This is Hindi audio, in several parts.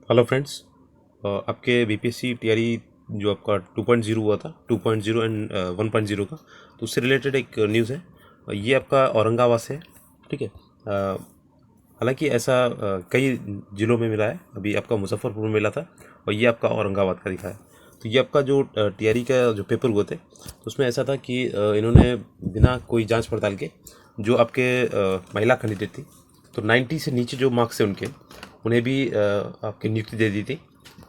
Hello friends. आपके बीपीएससी टीआरई जो आपका 2.0 हुआ था, 2.0 एंड 1.0 का, तो उससे रिलेटेड एक न्यूज़ है। ये आपका औरंगाबाद से है। ठीक है। हालांकि ऐसा कई ज़िलों में मिला है। अभी आपका मुजफ्फरपुर में मिला था और ये आपका औरंगाबाद का दिखा है। तो ये आपका जो टीआरई का जो पेपर हुए थे, तो उसमें ऐसा था कि इन्होंने बिना कोई जांच पड़ताल के जो आपके महिला कैंडिडेट थी, तो 90 से नीचे जो मार्क्स थे उनके, उन्हें भी आपकी नियुक्ति दे दी थी।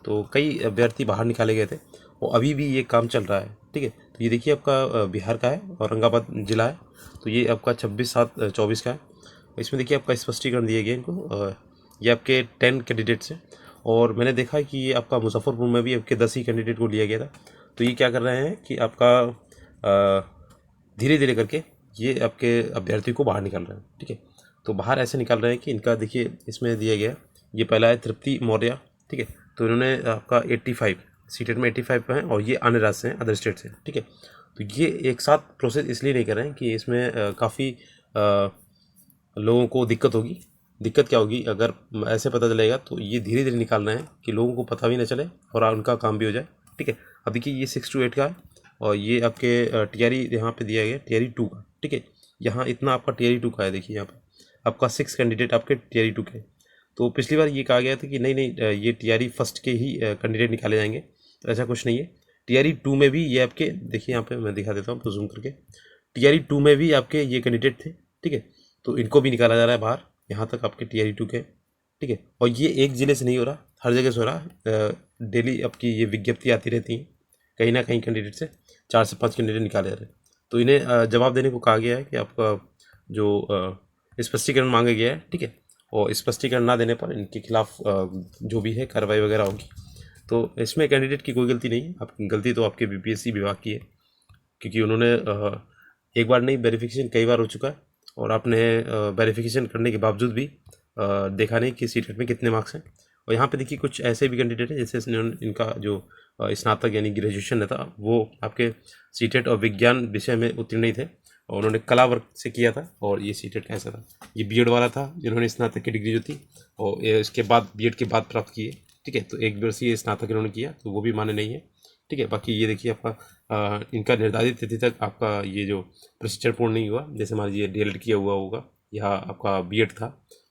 तो कई अभ्यर्थी बाहर निकाले गए थे और अभी भी ये काम चल रहा है। ठीक है। तो ये देखिए आपका बिहार का है, औरंगाबाद जिला है। तो ये आपका 26/7/24 का है। इसमें देखिए आपका स्पष्टीकरण दिए गए इनको। ये आपके 10 कैंडिडेट्स हैं और मैंने देखा है कि ये आपका मुजफ्फरपुर में भी आपके 10 ही कैंडिडेट को लिया गया था। तो ये क्या कर रहे हैं कि आपका धीरे धीरे करके ये आपके अभ्यर्थी को बाहर निकाल रहे हैं। ठीक है। तो बाहर ऐसे निकाल रहे हैं कि इनका देखिए इसमें दिया गया, ये पहला है तृप्ति मौर्य। ठीक है। तो इन्होंने आपका 85 सीटेट में 85 पे हैं और ये अन्य राज्य से हैं, अदर स्टेट से। ठीक है। तो ये एक साथ प्रोसेस इसलिए नहीं कर रहे हैं कि इसमें काफ़ी लोगों को दिक्कत होगी। दिक्कत क्या होगी अगर ऐसे पता चलेगा, तो ये धीरे धीरे निकाल रहे हैं कि लोगों को पता भी ना चले और उनका काम भी हो जाए। ठीक है। अब देखिए ये 6 to 8 का है और ये आपके टीआरई यहाँ पे दिया गया टीआरई 2 का। ठीक है। यहाँ इतना आपका टीआरई 2 का है। देखिए यहाँ पे आपका 6 कैंडिडेट आपके टीआरई 2 के। तो पिछली बार ये कहा गया था कि नहीं नहीं, ये टीआरई फर्स्ट के ही कैंडिडेट निकाले जाएंगे। तो ऐसा कुछ नहीं है। टीआरई 2 में भी ये आपके, देखिए यहाँ पे मैं दिखा देता हूँ जूम करके। टीआरई 2 में भी आपके ये कैंडिडेट थे। ठीक है। तो इनको भी निकाला जा रहा है बाहर, यहाँ तक आपके टीआरई 2 के। ठीक है। और ये एक ज़िले से नहीं हो रहा, हर जगह से हो रहा है। डेली आपकी ये विज्ञप्ति आती रहती हैं, कहीं ना कहीं कैंडिडेट से 4 से 5 कैंडिडेट निकाले जा रहे हैं। तो इन्हें जवाब देने को कहा गया है कि आपका जो स्पष्टीकरण मांगा गया है। ठीक है। और स्पष्टीकरण ना देने पर इनके खिलाफ जो भी है कार्रवाई वगैरह होगी। तो इसमें कैंडिडेट की कोई गलती नहीं है, आपकी गलती तो आपके बीपीएससी विभाग की है, क्योंकि उन्होंने एक बार नहीं, वेरिफिकेशन कई बार हो चुका है और आपने वेरिफिकेशन करने के बावजूद भी देखा नहीं कि सीटेट में कितने मार्क्स हैं। और यहाँ पे देखिए कुछ ऐसे भी कैंडिडेट हैं जैसे इनका जो स्नातक यानी ग्रेजुएशन था, वो आपके सीटेट और विज्ञान विषय में उत्तीर्ण नहीं थे और उन्होंने कला वर्ग से किया था। और ये सीटेट कैसा था, ये बीएड वाला था जिन्होंने स्नातक की डिग्री जो थी और इसके बाद बीएड के बाद प्राप्त की है। ठीक है। तो एक वर्षीय स्नातक इन्होंने किया, तो वो भी मान्य नहीं है। ठीक है। बाकी ये देखिए आपका इनका निर्धारित तिथि तक आपका ये जो प्रशिक्षण पूर्ण नहीं हुआ, जैसे मान लीजिए डीएलएड किया हुआ होगा या आपका बीएड था,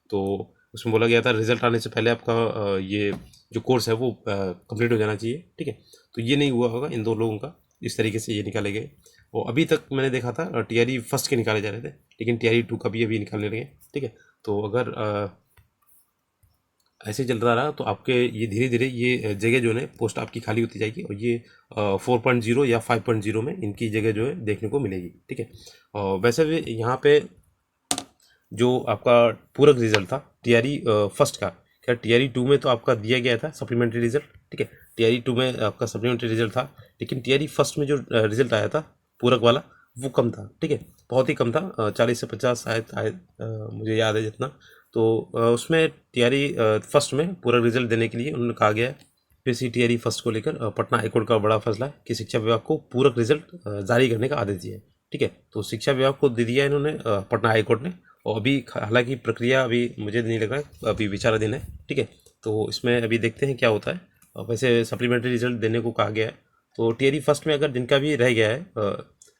तो उसमें बोला गया था रिजल्ट आने से पहले आपका ये जो कोर्स है वो कंप्लीट हो जाना चाहिए। ठीक है। तो ये नहीं हुआ होगा इन दो लोगों का, इस तरीके से ये निकाले गए। और अभी तक मैंने देखा था टीआरई फर्स्ट के निकाले जा रहे थे, लेकिन टीआरई 2 का भी अभी निकालने लगे। ठीक है। तो अगर ऐसे चल रहा तो आपके ये धीरे धीरे ये जगह जो है पोस्ट आपकी खाली होती जाएगी और ये 4.0 या 5.0 में इनकी जगह जो है देखने को मिलेगी। ठीक है। और वैसे भी यहाँ पे जो आपका पूरक रिजल्ट था टीआरई फर्स्ट का, क्या टीआरई 2 में तो आपका दिया गया था सप्लीमेंट्री रिजल्ट। ठीक है। टीआरई 2 में आपका सप्लीमेंट्री रिजल्ट था, लेकिन टीआरई फर्स्ट में जो रिजल्ट आया था पूरक वाला, वो कम था। ठीक है। बहुत ही कम था, 40 से 50 शायद शायद, मुझे याद है जितना। तो उसमें टीआरई फर्स्ट में पूरा रिजल्ट देने के लिए उन्होंने कहा गया है। यूपीएससी टीआरई फर्स्ट को लेकर पटना हाईकोर्ट का बड़ा फैसला है कि शिक्षा विभाग को पूरक रिजल्ट जारी करने का आदेश दिया है। ठीक है। तो शिक्षा विभाग को दे दिया है इन्होंने, पटना हाईकोर्ट ने। और अभी हालांकि प्रक्रिया अभी मुझे नहीं लग रहा है अभी विचाराधीन है। ठीक है। तो इसमें अभी देखते हैं क्या होता है। वैसे सप्लीमेंट्री रिजल्ट देने को कहा गया है। तो टीआरई फर्स्ट में अगर जिनका भी रह गया है,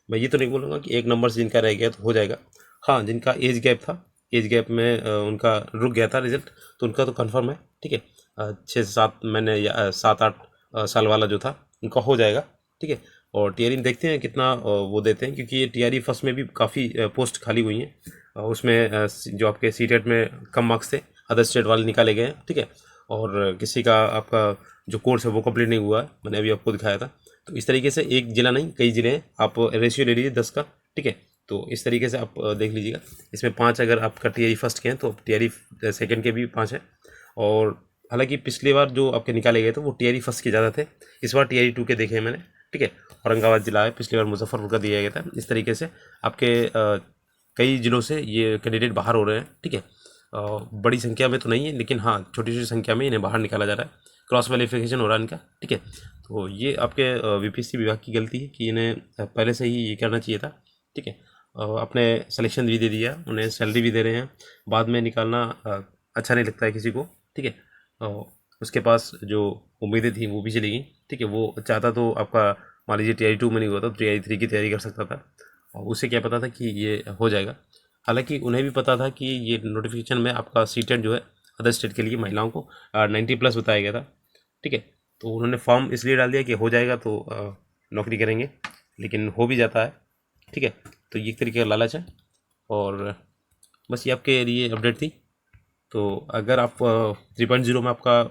मैं ये तो नहीं बोलूँगा कि एक नंबर से जिनका रह गया तो हो जाएगा। हाँ, जिनका एज गैप था, एज गैप में उनका रुक गया था रिजल्ट, तो उनका तो कंफर्म है। ठीक है। 6 से 7 महीने या 7-8 साल वाला जो था उनका हो जाएगा। ठीक है। और टीआरई देखते हैं कितना वो देते हैं, क्योंकि ये टीआरई फर्स्ट में भी काफ़ी पोस्ट खाली हुई हैं। उसमें जो आपके सीटेट में कम मार्क्स थे, अदर स्टेट वाले निकाले गए हैं। ठीक है। और किसी का आपका जो कोर्स है वो कंप्लीट नहीं हुआ है, मैंने अभी आपको दिखाया था। तो इस तरीके से एक जिला नहीं कई जिले हैं, आप रेशियो ले लीजिए 10 का। ठीक है। तो इस तरीके से आप देख लीजिएगा। इसमें 5 अगर आपका टीआरई फर्स्ट के हैं तो टीआरई सेकंड के भी 5 हैं। और हालांकि पिछली बार जो आपके निकाले गए थे वो टीआरई फर्स्ट के ज़्यादा थे, इस बार टीआरई 2 के देखे हैं मैंने। ठीक है। औरंगाबाद जिला है, पिछली बार मुजफ्फरपुर का दिया गया था। इस तरीके से आपके कई जिलों से ये कैंडिडेट बाहर हो रहे हैं। ठीक है। बड़ी संख्या में तो नहीं है, लेकिन हाँ छोटी छोटी संख्या में इन्हें बाहर निकाला जा रहा है, क्रॉस वेरिफिकेशन हो रहा है इनका। ठीक है। तो ये आपके बीपीएससी विभाग की गलती है कि इन्हें पहले से ही ये करना चाहिए था। ठीक है। अपने सिलेक्शन भी दे दिया, उन्हें सैलरी भी दे रहे हैं, बाद में निकालना अच्छा नहीं लगता है किसी को। ठीक है। उसके पास जो उम्मीदें थी वो भी चली गई, ठीक है। वो चाहता तो आपका मान लीजिए TI 2 में नहीं हुआ था, TI 3 की तैयारी कर सकता था, और उसे क्या पता था कि ये हो जाएगा। हालांकि उन्हें भी पता था कि ये नोटिफिकेशन में आपका सीटेट जो है अदर स्टेट के लिए महिलाओं को 90+ बताया गया था, ठीक है। तो उन्होंने फॉर्म इसलिए डाल दिया कि हो जाएगा तो नौकरी करेंगे, लेकिन हो भी जाता है, ठीक है। तो ये एक तरीके का लालच है, और बस ये आपके लिए अपडेट थी। तो अगर आप 3.0 में आपका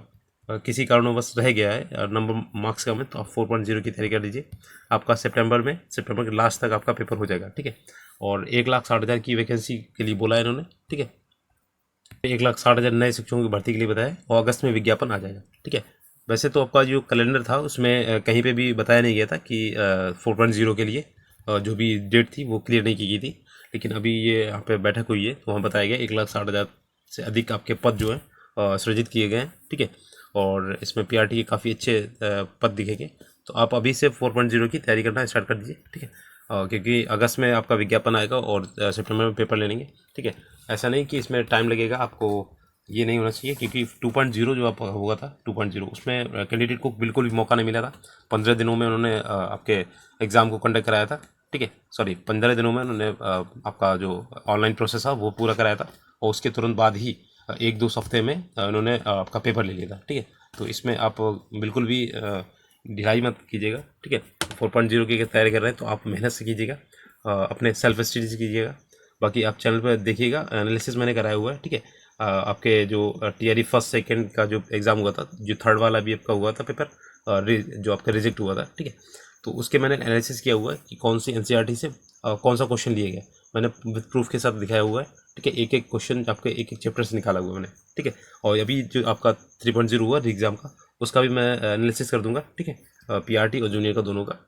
किसी कारणवश रह गया है नंबर मार्क्स का में, तो आप 4.0 की तैयारी कर लीजिए। आपका सितंबर के लास्ट तक आपका पेपर हो जाएगा, ठीक है। और 1,60,000 की वैकेंसी के लिए बोला है इन्होंने, ठीक है। 1,60,000 नए शिक्षकों की भर्ती के लिए बताया, और अगस्त में विज्ञापन आ जाएगा, ठीक है। वैसे तो आपका जो कैलेंडर था उसमें कहीं पे भी बताया नहीं गया था कि 4.0 के लिए जो भी डेट थी वो क्लियर नहीं की गई थी, लेकिन अभी ये यहाँ पे बैठक हुई है तो वहाँ बताया गया 1,60,000 से अधिक आपके पद जो हैं सृजित किए गए हैं, ठीक है। और इसमें PRT के काफ़ी अच्छे पद दिखेंगे, तो आप अभी से 4.0 की तैयारी करना स्टार्ट कर दीजिए, ठीक है। क्योंकि अगस्त में आपका विज्ञापन आएगा और सितंबर में पेपर ले लेंगे, ठीक है। ऐसा नहीं कि इसमें टाइम लगेगा आपको, ये नहीं होना चाहिए, क्योंकि 2.0 जो आप हुआ था 2.0 उसमें कैंडिडेट को बिल्कुल भी मौका नहीं मिला था। 15 दिनों में उन्होंने आपके एग्ज़ाम को कंडक्ट कराया था, ठीक है। सॉरी, 15 दिनों में उन्होंने आपका जो ऑनलाइन प्रोसेस था वो पूरा कराया था, और उसके तुरंत बाद ही 1-2 हफ्ते में उन्होंने आपका पेपर ले लिया था, ठीक है। तो इसमें आप बिल्कुल भी ढिलाई मत कीजिएगा, ठीक है। 4.0 की तैयारी कर रहे हैं तो आप मेहनत से कीजिएगा, अपने सेल्फ स्टडी से कीजिएगा। बाकी आप चैनल पर देखिएगा, एनालिसिस मैंने कराया हुआ है, ठीक है। आपके जो TRE फर्स्ट सेकंड का जो एग्ज़ाम हुआ था, जो थर्ड वाला भी आपका हुआ था पेपर, जो आपका रिजेक्ट हुआ था, ठीक है। तो उसके मैंने एनालिसिस किया हुआ है कि कौन सी NCERT से कौन सा क्वेश्चन लिया गया, मैंने विद प्रूफ के साथ दिखाया हुआ है, ठीक है। एक एक क्वेश्चन आपके एक एक चैप्टर से निकाला हुआ है मैंने, ठीक है। और अभी जो आपका 3.0 हुआ एग्ज़ाम का, उसका भी मैं एनालिसिस कर दूंगा, ठीक है। PRT और जूनियर का दोनों का,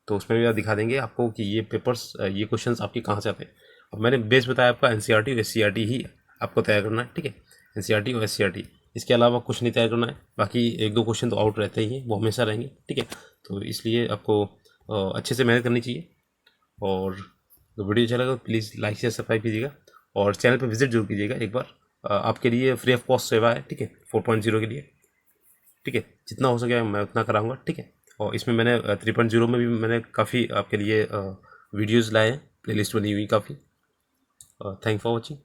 तो उसमें भी आप दिखा देंगे आपको कि ये पेपर्स ये क्वेश्चंस आपके कहाँ से आते हैं। अब मैंने बेस बताया आपका NCERT और SCERT ही आपको तैयार करना है, ठीक है। NCERT और SCERT, इसके अलावा कुछ नहीं तैयार करना है। बाकी 1-2 क्वेश्चन तो आउट रहते ही हैं, वो हमेशा रहेंगे, ठीक है। तो इसलिए आपको अच्छे से मेहनत करनी चाहिए। और तो वीडियो अच्छा लगा तो प्लीज़ लाइक शेयर सब्सक्राइब कीजिएगा, और चैनल पर विजिट जरूर कीजिएगा एक बार। आपके लिए फ्री ऑफ कॉस्ट सेवा है, ठीक है, 4.0 के लिए, ठीक है। जितना हो सके मैं उतना कराऊंगा, ठीक है। और इसमें मैंने 3.0 में भी मैंने काफ़ी आपके लिए वीडियोज़ लाए हैं, प्लेलिस्ट बनी हुई काफ़ी। Thank for watching.